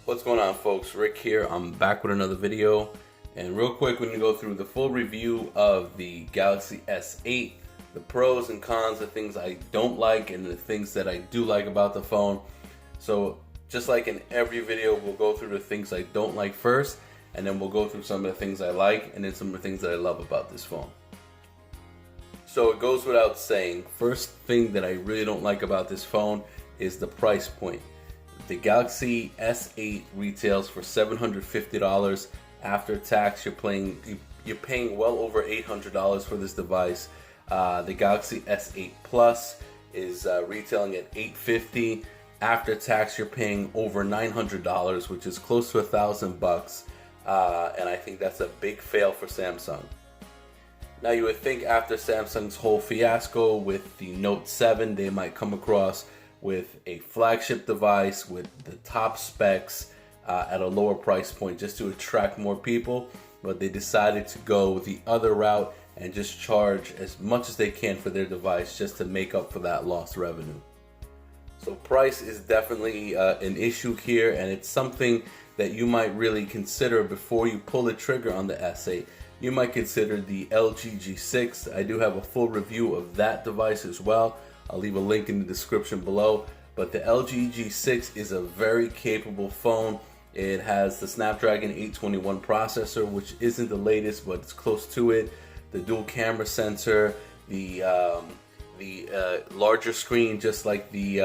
What's going on, folks? Rick here. I'm back with another video, and real quick, we're going to go through the full review of the Galaxy S8, the pros and cons, the things I don't like and the things that I do like about the phone. So just like in every video, we'll go through the things I don't like first, and then we'll go through some of the things I like and then some of the things that I love about this phone. So it goes without saying, first thing that I really don't like about this phone is the price point. The Galaxy S8 retails for $750 after tax. You're paying well over $800 for this device. The Galaxy S8 Plus is retailing at $850. After tax, you're paying over $900, which is close to $1,000 and I think that's a big fail for Samsung. Now, you would think after Samsung's whole fiasco with the Note 7, they might come across with a flagship device with the top specs at a lower price point just to attract more people, but they decided to go the other route and just charge as much as they can for their device just to make up for that lost revenue. So price is definitely an issue here, and it's something that you might really consider before you pull the trigger on the S8. You might consider the LG G6. I do have a full review of that device as well. I'll leave a link in the description below. But the LG G6 is a very capable phone. It has the Snapdragon 821 processor, which isn't the latest, but it's close to it. The dual camera sensor, the larger screen, just like the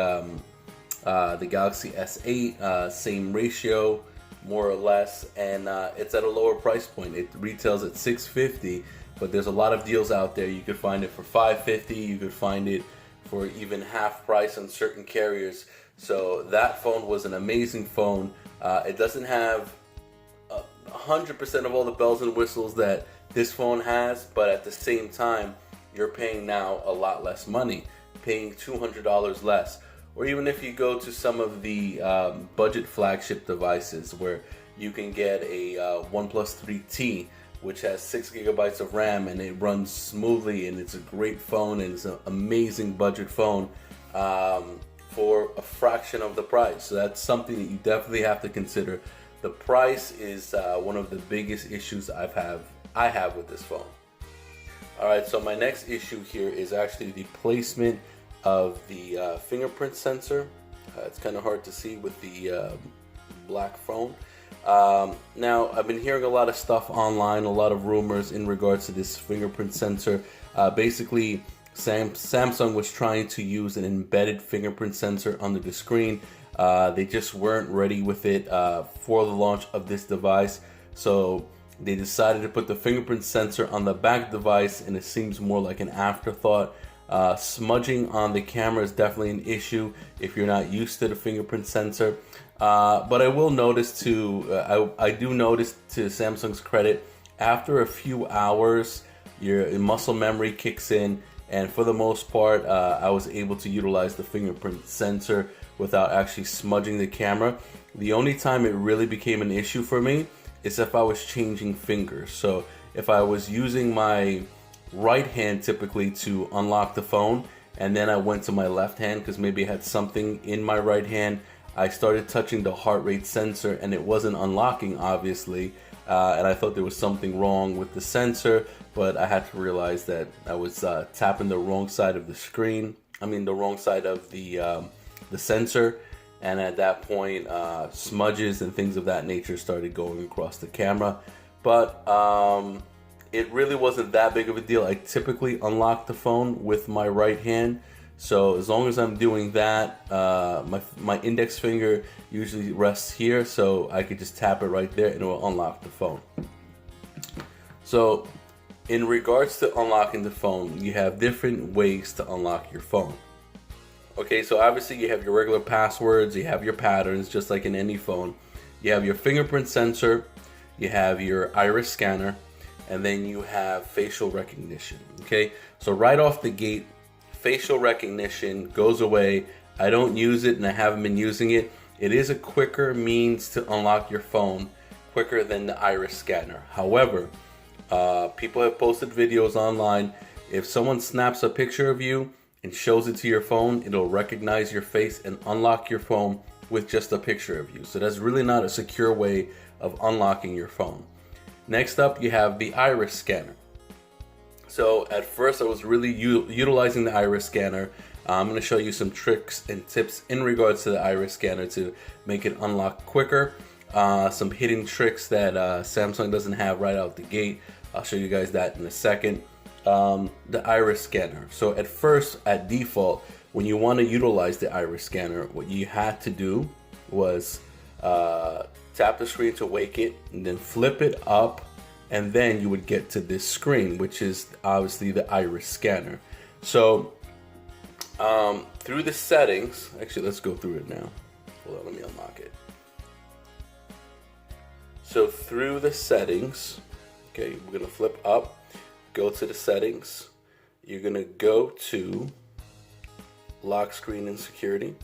Galaxy S8, same ratio, more or less, and it's at a lower price point. It retails at $650, but there's a lot of deals out there. You could find it for $550. You could find it for even half price on certain carriers. So that phone was an amazing phone. It doesn't have 100% of all the bells and whistles that this phone has, but at the same time, you're paying now a lot less money, paying $200 less. Or even if you go to some of the budget flagship devices where you can get a OnePlus 3T, which has 6 GB of RAM and it runs smoothly, and it's a great phone and it's an amazing budget phone for a fraction of the price. So that's something that you definitely have to consider. The price is one of the biggest issues I have with this phone. Alright, so my next issue here is actually the placement of the fingerprint sensor. It's kind of hard to see with the black phone. Now, I've been hearing a lot of stuff online, a lot of rumors in regards to this fingerprint sensor. Basically, Samsung was trying to use an embedded fingerprint sensor under the screen. They just weren't ready with it for the launch of this device. So they decided to put the fingerprint sensor on the back device, and it seems more like an afterthought. Smudging on the camera is definitely an issue if you're not used to the fingerprint sensor. But I will notice too, I do notice, to Samsung's credit, after a few hours, your muscle memory kicks in, and for the most part, I was able to utilize the fingerprint sensor without actually smudging the camera. The only time it really became an issue for me is if I was changing fingers. So if I was using my right hand typically to unlock the phone, and then I went to my left hand because maybe I had something in my right hand, I started touching the heart rate sensor and it wasn't unlocking, obviously, and I thought there was something wrong with the sensor, but I had to realize that I was tapping the wrong side of the screen, the wrong side of the sensor, and at that point smudges and things of that nature started going across the camera. But it really wasn't that big of a deal. I typically unlock the phone with my right hand, so as long as I'm doing that, my index finger usually rests here, so I could just tap it right there and it will unlock the phone. So in regards to unlocking the phone, you have different ways to unlock your phone. Okay, so obviously you have your regular passwords, you have your patterns, just like in any phone. You have your fingerprint sensor, you have your iris scanner, and then you have facial recognition. Okay, so right off the gate, facial recognition goes away. I don't use it and I haven't been using it. It is a quicker means to unlock your phone, quicker than the iris scanner. However, people have posted videos online. If someone snaps a picture of you and shows it to your phone, it'll recognize your face and unlock your phone with just a picture of you. So that's really not a secure way of unlocking your phone. Next up, you have the iris scanner. So at first I was really utilizing the iris scanner. I'm going to show you some tricks and tips in regards to the iris scanner to make it unlock quicker. Some hidden tricks that Samsung doesn't have right out the gate. I'll show you guys that in a second. The iris scanner. So at first, at default, when you want to utilize the iris scanner, what you had to do was tap the screen to wake it, and then flip it up, and then you would get to this screen, which is obviously the iris scanner. So through the settings, actually let's go through it now. Hold on, let me unlock it. So through the settings, okay, we're gonna flip up, go to the settings. You're gonna go to lock screen and security.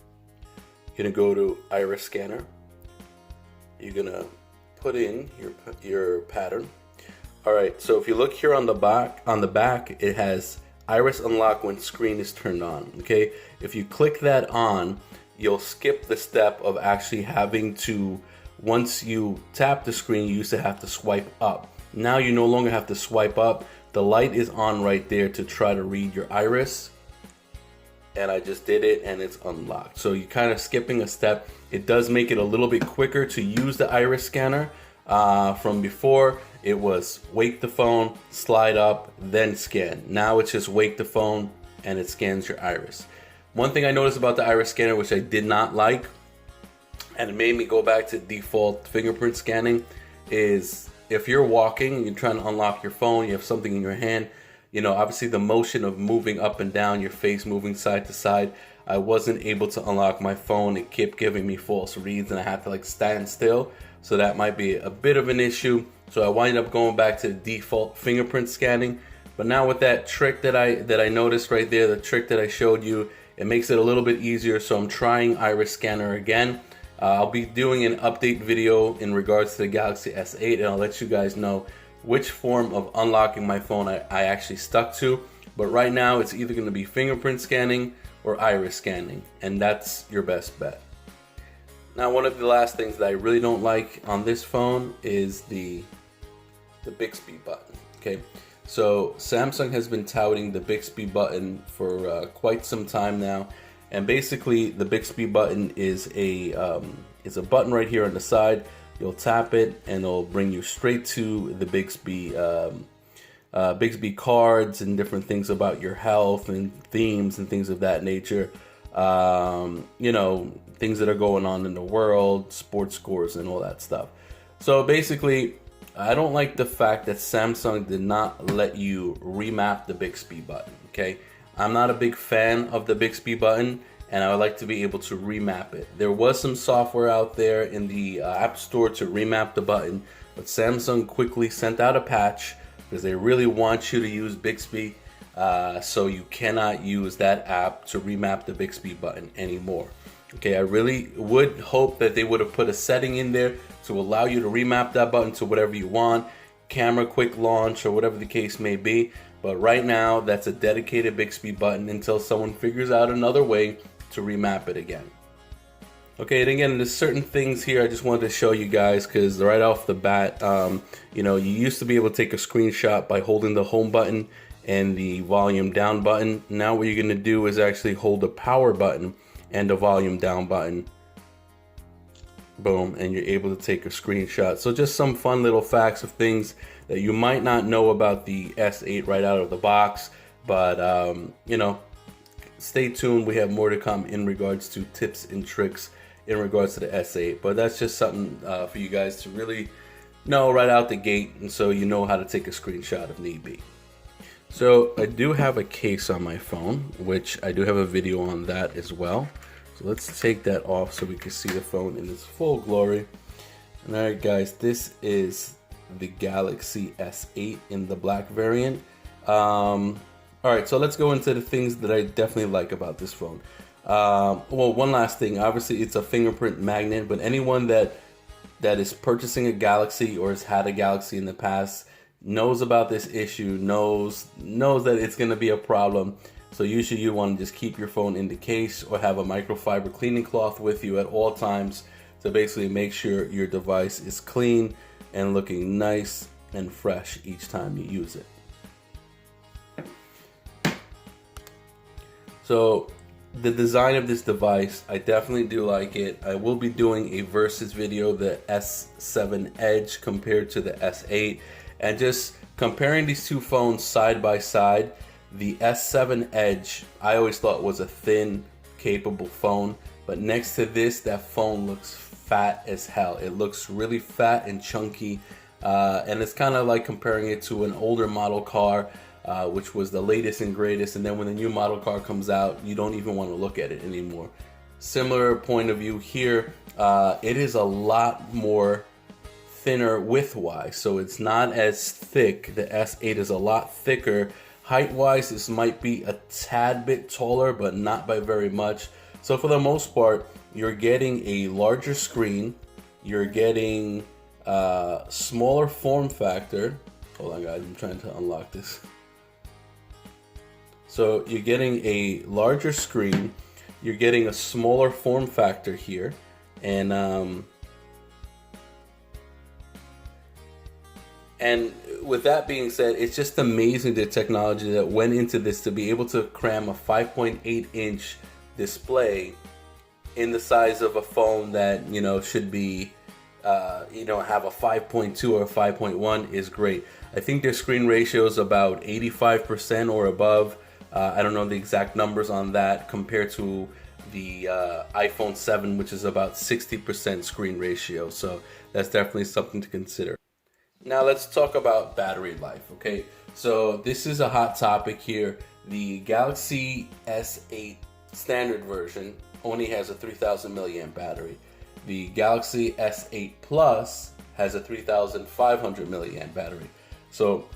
You're gonna go to iris scanner. You're gonna put in your pattern. All right, so if you look here on the back, it has iris unlock when screen is turned on. Okay, if you click that on, you'll skip the step of actually having to, once you tap the screen, you used to have to swipe up. Now you no longer have to swipe up. The light is on right there to try to read your iris. And I just did it and it's unlocked. So you're kind of skipping a step. It does make it a little bit quicker to use the iris scanner. From before, it was wake the phone, slide up, then scan. Now it's just wake the phone and it scans your iris. One thing I noticed about the iris scanner, which I did not like, and it made me go back to default fingerprint scanning, is if you're walking and you're trying to unlock your phone, you have something in your hand, you know, obviously the motion of moving up and down, your face moving side to side, I wasn't able to unlock my phone. It kept giving me false reads and I had to like stand still. So that might be a bit of an issue. So I wind up going back to the default fingerprint scanning. But now with that trick that I noticed right there, the trick that I showed you, it makes it a little bit easier. So I'm trying iris scanner again. I'll be doing an update video in regards to the Galaxy S8, and I'll let you guys know which form of unlocking my phone I actually stuck to. But right now it's either going to be fingerprint scanning or iris scanning, and that's your best bet. Now, one of the last things that I really don't like on this phone is the Bixby button. Okay, so Samsung has been touting the Bixby button for quite some time now, and basically the Bixby button is a button right here on the side. You'll tap it and it'll bring you straight to the Bixby cards and different things about your health and themes and things of that nature. You know, things that are going on in the world, sports scores and all that stuff. So basically, I don't like the fact that Samsung did not let you remap the Bixby button, okay? I'm not a big fan of the Bixby button, and I would like to be able to remap it. There was some software out there in the App Store to remap the button, but Samsung quickly sent out a patch because they really want you to use Bixby, so you cannot use that app to remap the Bixby button anymore. Okay, I really would hope that they would have put a setting in there to allow you to remap that button to whatever you want, camera quick launch or whatever the case may be. But right now, that's a dedicated Bixby button until someone figures out another way to remap it again. Okay, and again, there's certain things here I just wanted to show you guys because right off the bat, you know, you used to be able to take a screenshot by holding the home button and the volume down button. Now what you're going to do is actually hold the power button and the volume down button. Boom, and you're able to take a screenshot. So just some fun little facts of things that you might not know about the S8 right out of the box, but you know, stay tuned. We have more to come in regards to tips and tricks in regards to the S8, but that's just something for you guys to really know right out the gate, and so you know how to take a screenshot if need be. So I do have a case on my phone, which I do have a video on that as well. So let's take that off so we can see the phone in its full glory. And all right, guys, this is the Galaxy S8 in the black variant. All right, so let's go into the things that I definitely like about this phone. Well, one last thing. Obviously, it's a fingerprint magnet, but anyone that is purchasing a Galaxy or has had a Galaxy in the past knows about this issue, knows that it's going to be a problem. So usually you want to just keep your phone in the case or have a microfiber cleaning cloth with you at all times to basically make sure your device is clean and looking nice and fresh each time you use it. So the design of this device, I definitely do like it. I will be doing a versus video, the S7 Edge compared to the S8, and just comparing these two phones side by side. The S7 Edge, I always thought was a thin, capable phone, but next to this, that phone looks fat as hell. It looks really fat and chunky, and it's kind of like comparing it to an older model car, which was the latest and greatest, and then when the new model car comes out, you don't even want to look at it anymore. Similar point of view here. It is a lot more thinner width-wise, so it's not as thick. The S8 is a lot thicker. Height-wise, this might be a tad bit taller, but not by very much. So for the most part, you're getting a larger screen, you're getting smaller form factor. Hold on guys, I'm trying to unlock this. So you're getting a larger screen, you're getting a smaller form factor here, and with that being said, it's just amazing the technology that went into this to be able to cram a 5.8-inch display in the size of a phone that, you know, should be, have a 5.2 or a 5.1 is great. I think their screen ratio is about 85% or above. I don't know the exact numbers on that compared to the iPhone 7, which is about 60% screen ratio. So that's definitely something to consider. Now let's talk about battery life, okay? So this is a hot topic here. The Galaxy S8 standard version only has a 3000 milliamp battery. The Galaxy S8 Plus has a 3500 milliamp battery. So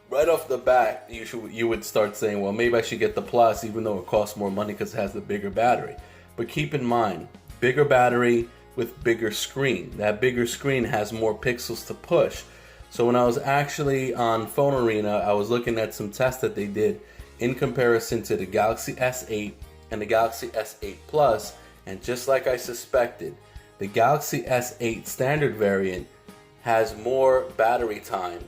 right off the bat, you would start saying, well, maybe I should get the Plus even though it costs more money because it has the bigger battery. But keep in mind, bigger battery with bigger screen. That bigger screen has more pixels to push. So when I was actually on Phone Arena, I was looking at some tests that they did in comparison to the Galaxy S8 and the Galaxy S8 Plus, and just like I suspected, the Galaxy S8 standard variant has more battery time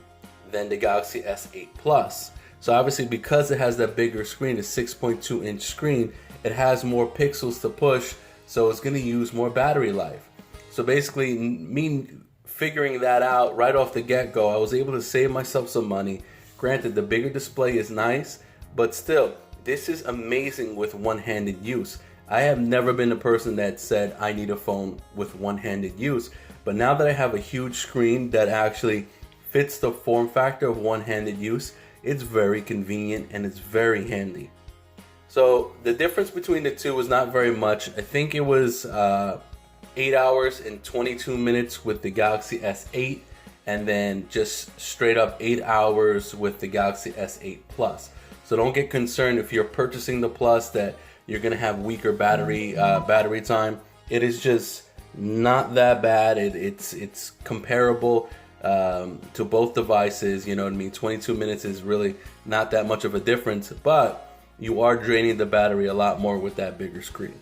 than the Galaxy S8 Plus. So obviously because it has that bigger screen, a 6.2-inch screen, it has more pixels to push, so it's going to use more battery life. So basically, me figuring that out right off the get-go, I was able to save myself some money. Granted, the bigger display is nice, but still, this is amazing with one-handed use. I have never been a person that said I need a phone with one-handed use, but now that I have a huge screen that actually fits the form factor of one-handed use, it's very convenient and it's very handy. So the difference between the two was not very much. I think it was 8 hours and 22 minutes with the Galaxy S8, and then just straight up 8 hours with the Galaxy S8 Plus. So don't get concerned if you're purchasing the Plus that you're gonna have weaker battery time. It is just not that bad. It's comparable to both devices. You know what I mean? 22 minutes is really not that much of a difference, but you are draining the battery a lot more with that bigger screen.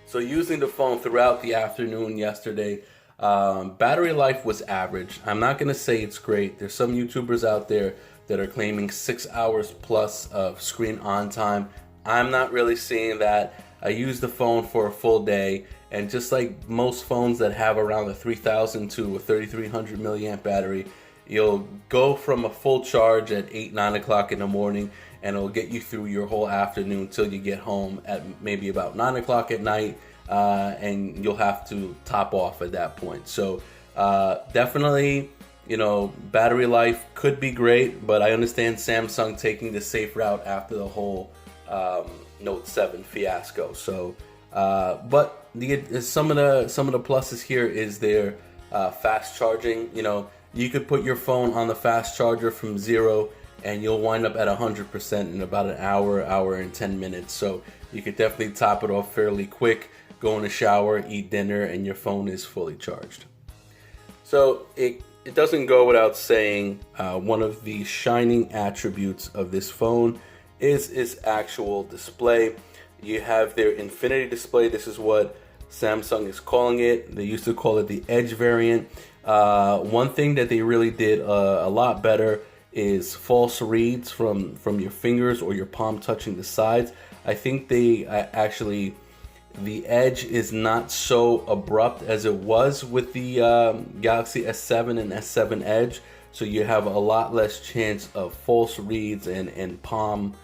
So using the phone throughout the afternoon yesterday, battery life was average. I'm not gonna say it's great. There's some YouTubers out there that are claiming 6 hours plus of screen on time. I'm not really seeing that. I used the phone for a full day, and just like most phones that have around a 3000 to a 3300 milliamp battery, you'll go from a full charge at 8-9 o'clock in the morning, and it'll get you through your whole afternoon till you get home at maybe about 9 o'clock at night, and you'll have to top off at that point. So definitely, you know, battery life could be great, but I understand Samsung taking the safe route after the whole Note 7 fiasco. So, but some of the pluses here is their fast charging. You know, you could put your phone on the fast charger from 0 and you'll wind up at 100% in about an hour and 10 minutes. So you could definitely top it off fairly quick, go in the shower, eat dinner, and your phone is fully charged. So it doesn't go without saying, one of the shining attributes of this phone is its actual display. You have their infinity display. This is what Samsung is calling it. They used to call it the Edge variant. One thing that they really did a lot better is false reads from your fingers or your palm touching the sides. I think they actually, the edge is not so abrupt as it was with the Galaxy S7 and S7 Edge. So you have a lot less chance of false reads and palm,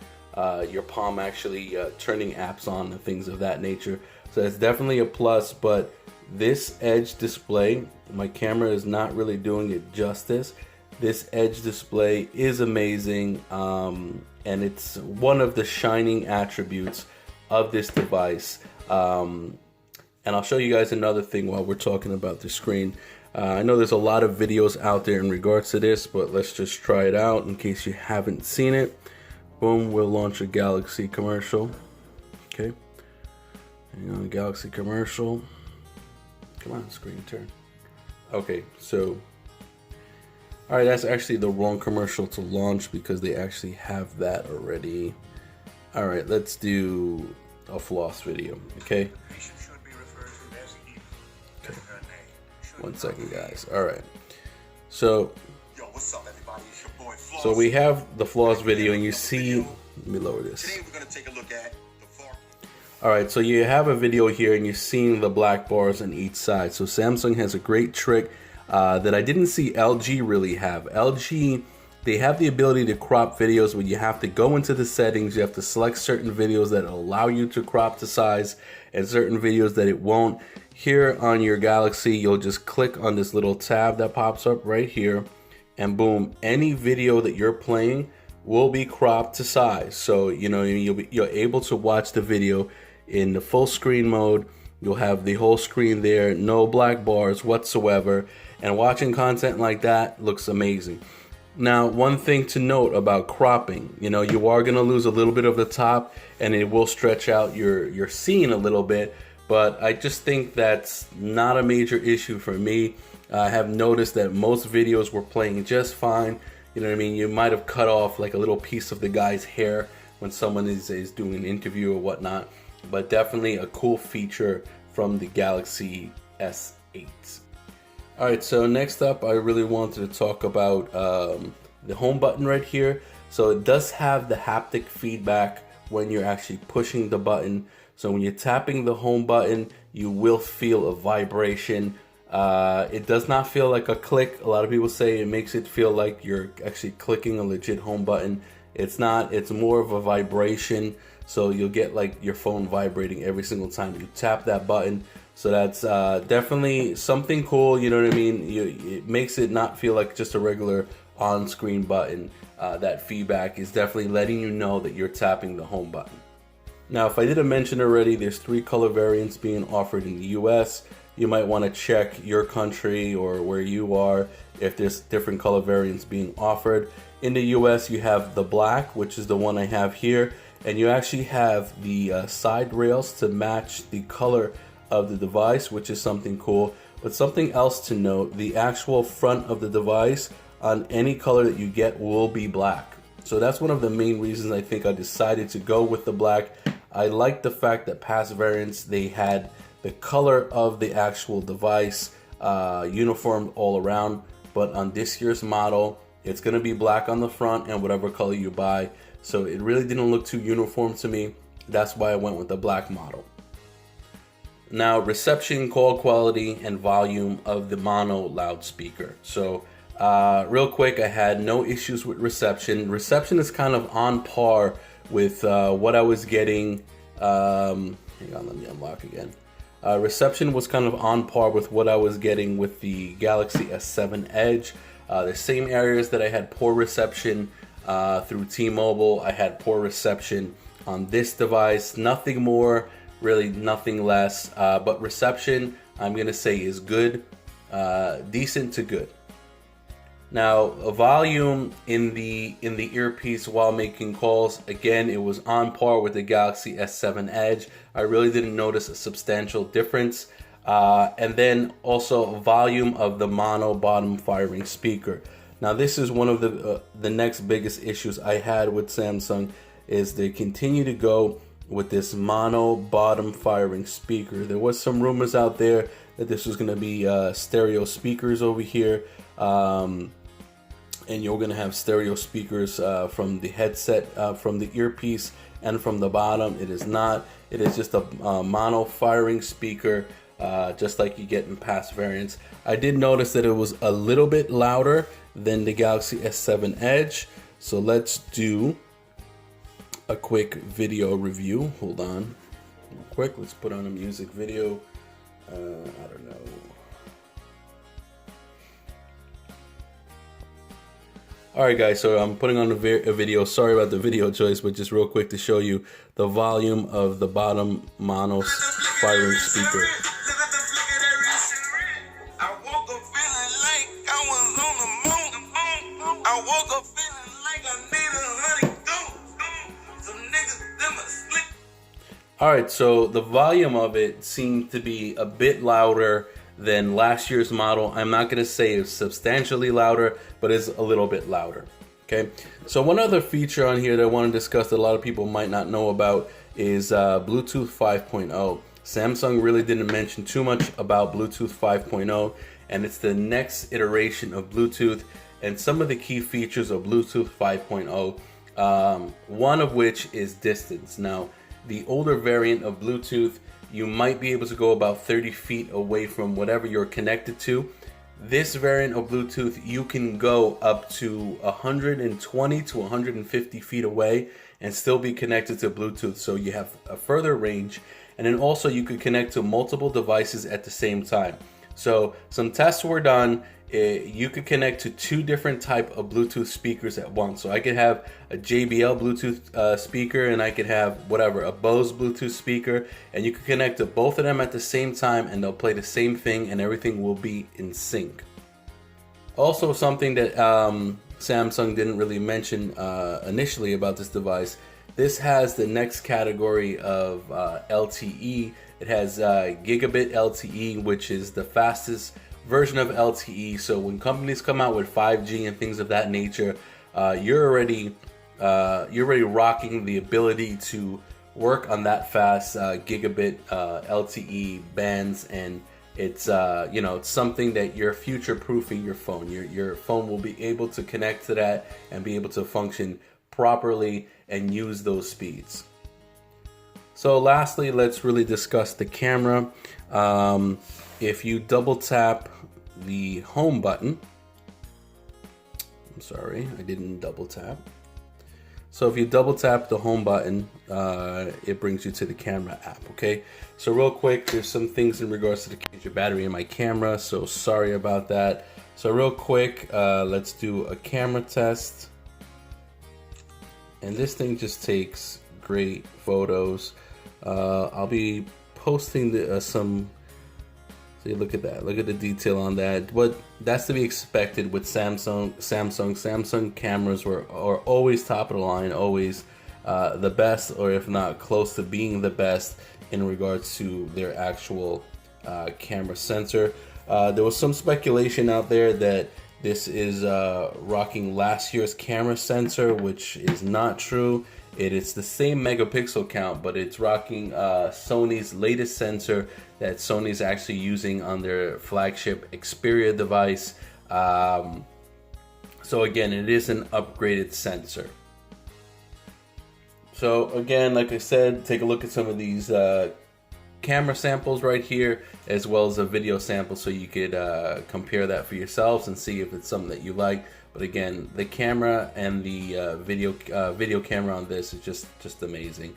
your palm actually turning apps on and things of that nature. So it's definitely a plus, but this Edge display, my camera is not really doing it justice. This Edge display is amazing, and it's one of the shining attributes of this device. And I'll show you guys another thing while we're talking about the screen. I know there's a lot of videos out there in regards to this, but let's just try it out in case you haven't seen it. Boom, we'll launch a Galaxy commercial. Okay, hang on, Galaxy commercial. Come on, screen turn. Okay, so, all right, that's actually the wrong commercial to launch because they actually have that already. All right, let's do a floss video, okay? Okay. 1 second, guys. All right. So we have the floss video, and you see, let me lower this. Today we're going to take a look at the all right, so you have a video here, and you're seeing the black bars on each side. So Samsung has a great trick that I didn't see LG really have. LG, they have the ability to crop videos, but you have to go into the settings. You have to select certain videos that allow you to crop to size and certain videos that it won't. Here on your Galaxy, you'll just click on this little tab that pops up right here, and boom, any video that you're playing will be cropped to size. So, you know, you're able to watch the video in the full screen mode. You'll have the whole screen there, no black bars whatsoever, and watching content like that looks amazing. Now, one thing to note about cropping, you know, you are going to lose a little bit of the top, and it will stretch out your scene a little bit, but I just think that's not a major issue for me. I have noticed that most videos were playing just fine. You know what I mean? You might have cut off like a little piece of the guy's hair when someone is doing an interview or whatnot, but definitely a cool feature from the Galaxy S8. All right, so next up, I really wanted to talk about the home button right here. So it does have the haptic feedback when you're actually pushing the button. So when you're tapping the home button, you will feel a vibration. It does not feel like a click. A lot of people say it makes it feel like you're actually clicking a legit home button. It's not, it's more of a vibration. So you'll get like your phone vibrating every single time you tap that button. So that's definitely something cool, you know what I mean? It makes it not feel like just a regular on-screen button. That feedback is definitely letting you know that you're tapping the home button. Now, if I didn't mention already, there's 3 color variants being offered in the US. You might want to check your country or where you are if there's different color variants being offered. In the US, you have the black, which is the one I have here, and you actually have the side rails to match the color of the device, which is something cool. But something else to note, the actual front of the device on any color that you get will be black. So that's one of the main reasons I think I decided to go with the black. I like the fact that past variants, they had the color of the actual device uniformed all around, but on this year's model, it's going to be black on the front and whatever color you buy. So it really didn't look too uniform to me. That's why I went with the black model. Now, reception, call quality, and volume of the mono loudspeaker. So real quick, I had no issues with reception. Reception is kind of on par with what I was getting. Hang on, let me unlock again. Reception was kind of on par with what I was getting with the Galaxy S7 Edge. The same areas that I had poor reception through T-Mobile, I had poor reception on this device. Nothing more, really nothing less. But reception, I'm gonna say, is good, decent to good. Now, a volume in the earpiece while making calls, again, it was on par with the Galaxy S7 Edge. I really didn't notice a substantial difference. And then also volume of the mono bottom firing speaker. Now, this is one of the next biggest issues I had with Samsung, is they continue to go with this mono bottom firing speaker. There was some rumors out there that this was going to be stereo speakers over here, and you're going to have stereo speakers from the headset, from the earpiece, and from the bottom. It is not. It is just a mono firing speaker, just like you get in past variants. I did notice that it was a little bit louder than the Galaxy S7 Edge, so let's do a quick video review. Hold on real quick, let's put on a music video. I don't know. Alright guys, so I'm putting on a video. Sorry about the video choice, but just real quick to show you the volume of the bottom mono firing speaker. Alright, so the volume of it seemed to be a bit louder than last year's model. I'm not going to say it's substantially louder, but it's a little bit louder. Okay, so one other feature on here that I want to discuss that a lot of people might not know about is Bluetooth 5.0. Samsung really didn't mention too much about Bluetooth 5.0, and it's the next iteration of Bluetooth, and some of the key features of Bluetooth 5.0, one of which is distance. Now, the older variant of Bluetooth, you might be able to go about 30 feet away from whatever you're connected to. This variant of Bluetooth, you can go up to 120 to 150 feet away and still be connected to Bluetooth, so you have a further range. And then also you could connect to multiple devices at the same time. So some tests were done. You could connect to 2 different type of Bluetooth speakers at once. So I could have a JBL Bluetooth speaker, and I could have whatever, a Bose Bluetooth speaker, and you could connect to both of them at the same time, and they'll play the same thing, and everything will be in sync. Also, something that Samsung didn't really mention initially about this device, this has the next category of LTE. It has gigabit LTE, which is the fastest version of LTE. So when companies come out with 5G and things of that nature, you're already rocking the ability to work on that fast gigabit LTE bands, and it's it's something that you're future-proofing your phone. Your phone will be able to connect to that and be able to function properly and use those speeds. So lastly, let's really discuss the camera. If you double tap the home button, I'm sorry, I didn't double tap. So if you double tap the home button, it brings you to the camera app, okay? So real quick, there's some things in regards to the cage of battery in my camera, so sorry about that. So real quick, let's do a camera test. And this thing just takes great photos. I'll be posting some. See, look at that. Look at the detail on that. But that's to be expected with Samsung. Samsung cameras are always top of the line, always the best, or if not close to being the best in regards to their actual camera sensor. There was some speculation out there that this is rocking last year's camera sensor, which is not true. It is the same megapixel count, but it's rocking Sony's latest sensor that Sony's actually using on their flagship Xperia device. So again, it is an upgraded sensor. So again, like I said, take a look at some of these camera samples right here, as well as a video sample, so you could compare that for yourselves and see if it's something that you like. But again, the camera and the video camera on this is just amazing.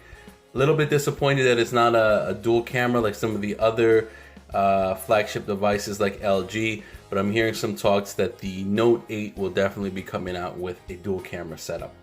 A little bit disappointed that it's not a dual camera like some of the other flagship devices like LG, but I'm hearing some talks that the Note 8 will definitely be coming out with a dual camera setup.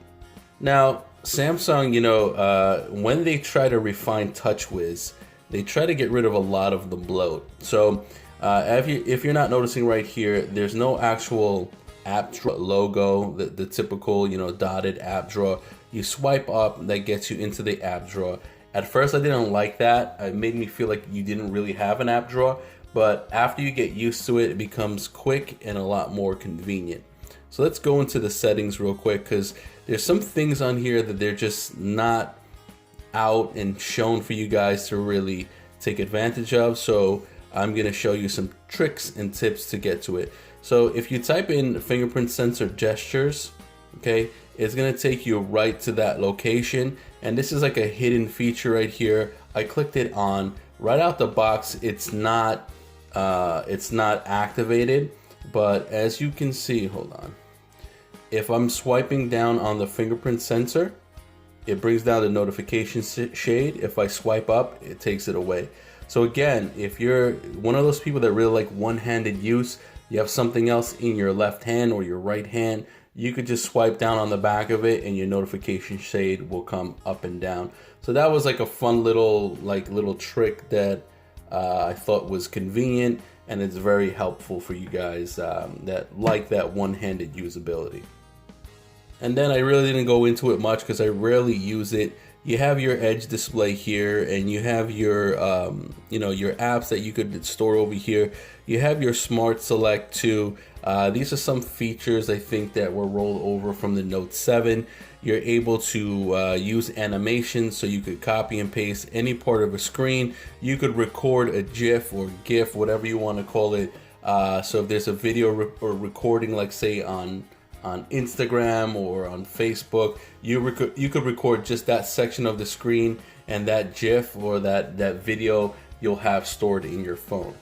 Now, Samsung, when they try to refine TouchWiz, they try to get rid of a lot of the bloat. So if you're not noticing right here, there's no actual app drawer logo, the typical dotted app drawer. You swipe up, that gets you into the app drawer. At first I didn't like that. It made me feel like you didn't really have an app drawer, but after you get used to it, it becomes quick and a lot more convenient. So let's go into the settings real quick, because there's some things on here that they're just not out and shown for you guys to really take advantage of. So I'm gonna show you some tricks and tips to get to it. So if you type in fingerprint sensor gestures, okay, it's gonna take you right to that location. And this is like a hidden feature right here. I clicked it on. Right out the box, it's not activated, but as you can see, hold on. If I'm swiping down on the fingerprint sensor, it brings down the notification shade. If I swipe up, it takes it away. So again, if you're one of those people that really like one-handed use, you have something else in your left hand or your right hand, you could just swipe down on the back of it and your notification shade will come up and down. So that was like a fun little trick that I thought was convenient, and it's very helpful for you guys that like that one-handed usability. And then I really didn't go into it much because I rarely use it. You have your edge display here, and you have your your apps that you could store over here. You have your smart select too. These are some features I think that were rolled over from the Note 7. You're able to use animations, so you could copy and paste any part of a screen. You could record a GIF or GIF, whatever you want to call it. So if there's a video or recording, like say on Instagram or on Facebook, you could record just that section of the screen, and that GIF or that video you'll have stored in your phone.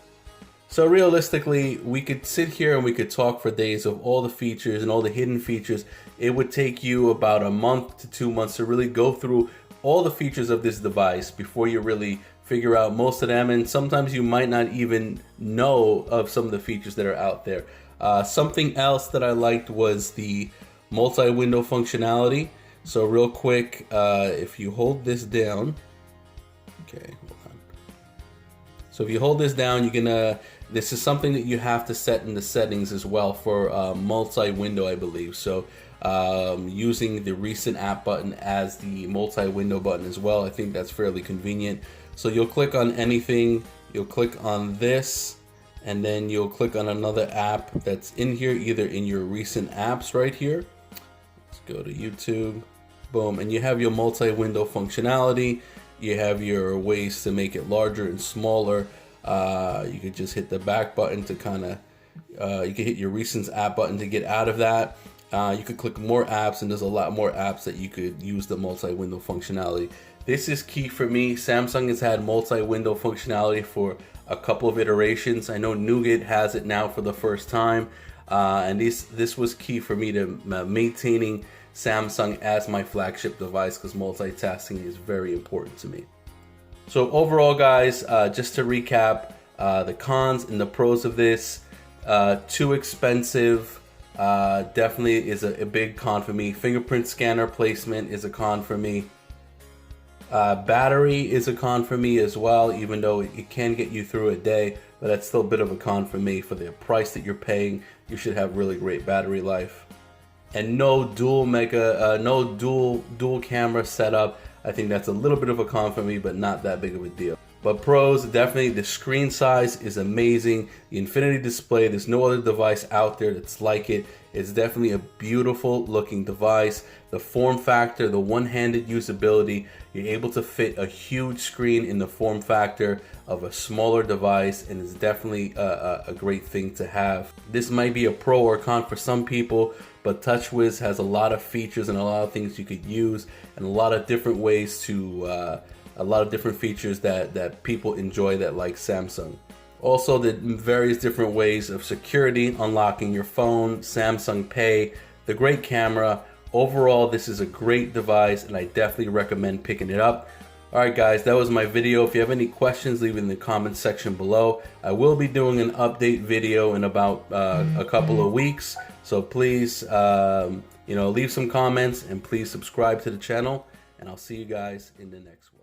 So realistically, we could sit here and we could talk for days of all the features and all the hidden features. It would take you about a month to 2 months to really go through all the features of this device before you really figure out most of them, and sometimes you might not even know of some of the features that are out there. Something else that I liked was the multi-window functionality. So real quick, if you hold this down, okay, hold on. So if you hold this down, you're gonna, this is something that you have to set in the settings as well for multi-window, I believe. So using the recent app button as the multi-window button as well, I think that's fairly convenient. So you'll click on anything, you'll click on this, and then you'll click on another app that's in here, either in your recent apps right here. Let's go to YouTube, boom, and you have your multi-window functionality. You have your ways to make it larger and smaller. You could just hit the back button to kind of, you can hit your recent app button to get out of that. You could click more apps, and there's a lot more apps that you could use the multi-window functionality. This is key for me. Samsung has had multi-window functionality for a couple of iterations. I know Nougat has it now for the first time, and this was key for me to maintaining Samsung as my flagship device, because multitasking is very important to me. So overall, guys, just to recap, the cons and the pros of this: too expensive, definitely is a big con for me. Fingerprint scanner placement is a con for me. Battery is a con for me as well, even though it can get you through a day, but that's still a bit of a con for me. For the price that you're paying, you should have really great battery life. And no dual camera setup. I think that's a little bit of a con for me, but not that big of a deal. But pros, definitely the screen size is amazing. The Infinity display, there's no other device out there that's like it. It's definitely a beautiful looking device. The form factor, the one-handed usability, you're able to fit a huge screen in the form factor of a smaller device, and it's definitely a great thing to have. This might be a pro or con for some people, but TouchWiz has a lot of features and a lot of things you could use, and a lot of different ways to a lot of different features that people enjoy that like Samsung. Also, the various different ways of security, unlocking your phone, Samsung Pay, the great camera. Overall, this is a great device, and I definitely recommend picking it up. Alright guys, that was my video. If you have any questions, leave it in the comments section below. I will be doing an update video in about a couple of weeks, so please leave some comments, and please subscribe to the channel, and I'll see you guys in the next one.